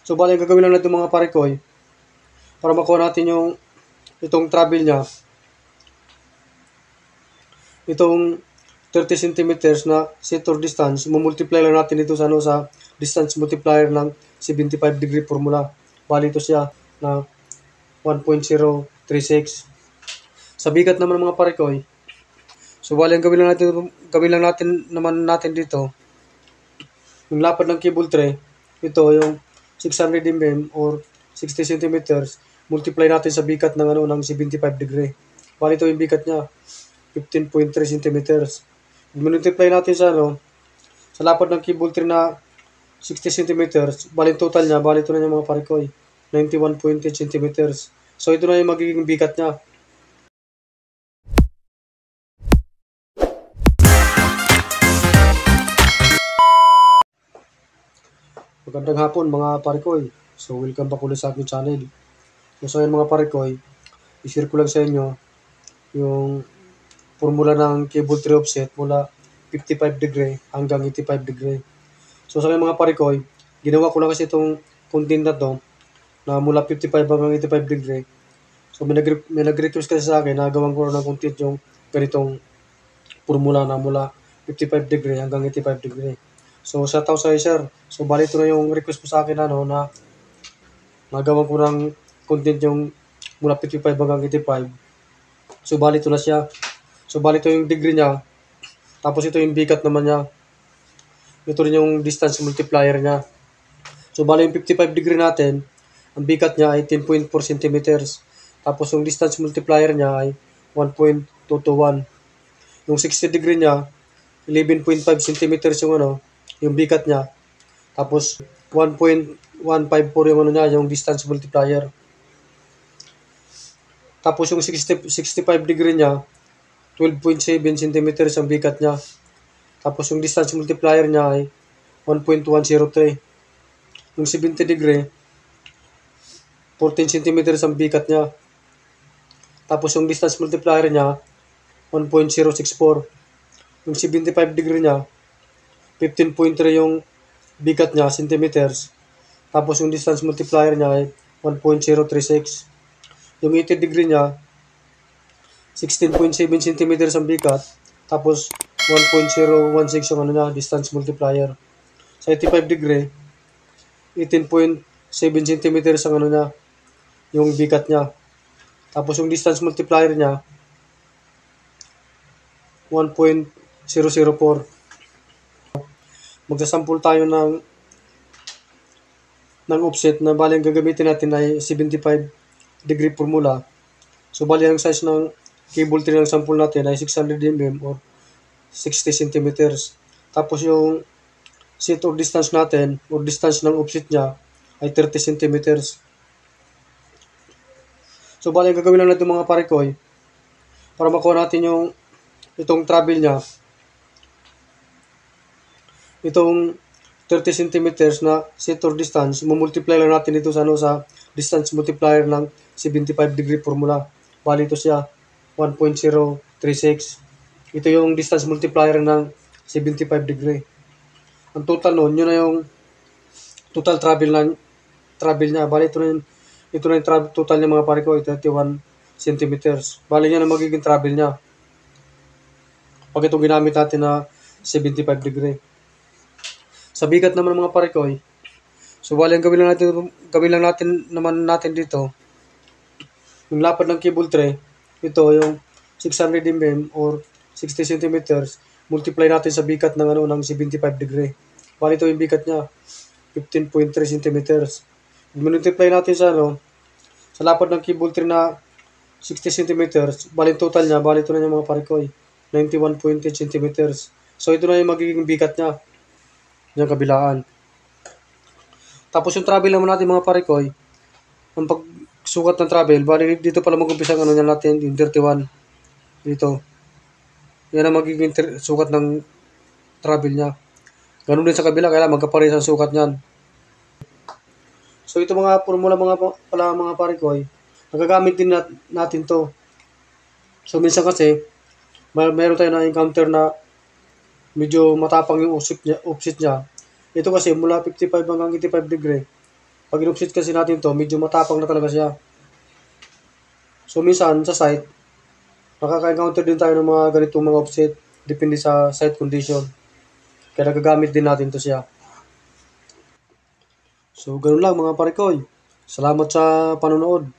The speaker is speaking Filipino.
So, bali ang gagawin lang natin mga parikoy, para makuha natin yung itong travel niya, itong 30 centimeters na setor distance, multiply lang natin ito sa, sa distance multiplier ng 75 degree formula. Bali ito siya na 1.036. Sa bigat naman mga parikoy, so bali ang gawin lang natin dito, yung lapad ng cable tray, ito yung 600 mm or 60 centimeters, multiply natin sa bigat ng ng 75 degree. Bali ito yung bigat niya, 15.3 centimeters. Multiply natin sa sa lapad ng cable tray na 60 centimeters, bali total niya, bali ito na yung mga parikoy, 91.8 centimeters. So ito na yung magiging bigat niya. Magandang hapon mga parikoy. So welcome back ulit sa aking channel. So yun mga parikoy, i-share ko lang sa inyo yung formula ng cable tray offset mula 55 degree hanggang 85 degree. So sa mga parikoy, ginawa ko lang kasi itong content na to na mula 55 hanggang 85 degree. So may nag-request kasi sa akin na gawan ko ng content yung ganitong formula na mula 55 degree hanggang 85 degree. So shout out sa sir. So bali ito na yung request po sa akin na nagawa ko ng content yung mula 55 hanggang 85. So bali ito na siya. So bali ito yung degree niya. Tapos ito yung bigat naman niya. Ito rin yung distance multiplier niya. So bali yung 55 degree natin, ang bigat niya ay 10.4 centimeters. Tapos yung distance multiplier niya ay 1.221. Yung 60 degree niya, 11.5 centimeters yung bigat niya. Tapos 1.154 yung niya, yung distance multiplier. Tapos yung 65 degree niya, 12.7 centimeters ang bigat niya. Tapos yung distance multiplier niya ay 1.103. Yung 70 degree, 14 centimeters ang bigat niya. Tapos yung distance multiplier niya, 1.064. Yung 75 degree niya, 15.3 yung bigat niya, centimeters. Tapos yung distance multiplier niya ay 1.036. Yung 80 degree niya, 16.7 centimeters ang bigat. Tapos 1.016 yung niya, distance multiplier. Sa 85 degree, 18.7 centimeters ang niya, yung bigat niya. Tapos yung distance multiplier niya, 1.004. Magsasample tayo ng offset na bali ang gagamitin natin ay 75 degree formula. So bali ang size ng cable tray ng sample natin ay 600 mm or 60 centimeters. Tapos yung set or distance natin or distance ng offset niya ay 30 centimeters. So bali ang gagawin lang natin mga parikoy, para makuha natin yung itong travel niya, itong 30 centimeters na set or distance, multiply lang natin ito sa sa distance multiplier ng 75 degree formula. Bali ito siya 1.036. Ito yung distance multiplier ng 75 degree. Ang total nun, yun na yung total travel niya. Bali ito na yung total niya mga pare ko, 31 centimeters. Bali yan ang magiging travel niya pag ito ginamit natin na 75 degree. Sa bigat naman mga parikoy, so bali ang gawin lang natin dito, yung lapad ng cable tray, ito yung 600 mm or 60 centimeters, multiply natin sa bigat ng ng 75 degree. Bali ito yung bigat niya, 15.3 centimeters. Multiply natin sa sa lapad ng cable tray na 60 centimeters, bali total niya, bali ito na yung mga parikoy, 91.8 centimeters. So ito na yung magiging bigat niya, yung kabilaan. Tapos yung travel naman natin mga parikoy, ang pagsukat ng travel, bali dito pala mag-umpisa ang niya natin, yung 31. Dito. Yan ang magiging sukat ng travel niya. Ganun din sa kabila, kaya magkapares ang sukat niyan. So ito mga formula mga parikoy, nagagamit din natin to. So minsan kasi, mayroon tayo na encounter na medyo matapang yung offset niya. Ito kasi mula 55 hanggang 85 degree, Pag in-offset kasi natin to, medyo matapang na talaga siya. So minsan sa site, nakaka-encounter din tayo ng mga ganitong mga offset. Depende sa site condition. Kaya nagagamit din natin to siya. So ganun lang mga pare ko. Salamat sa panonood.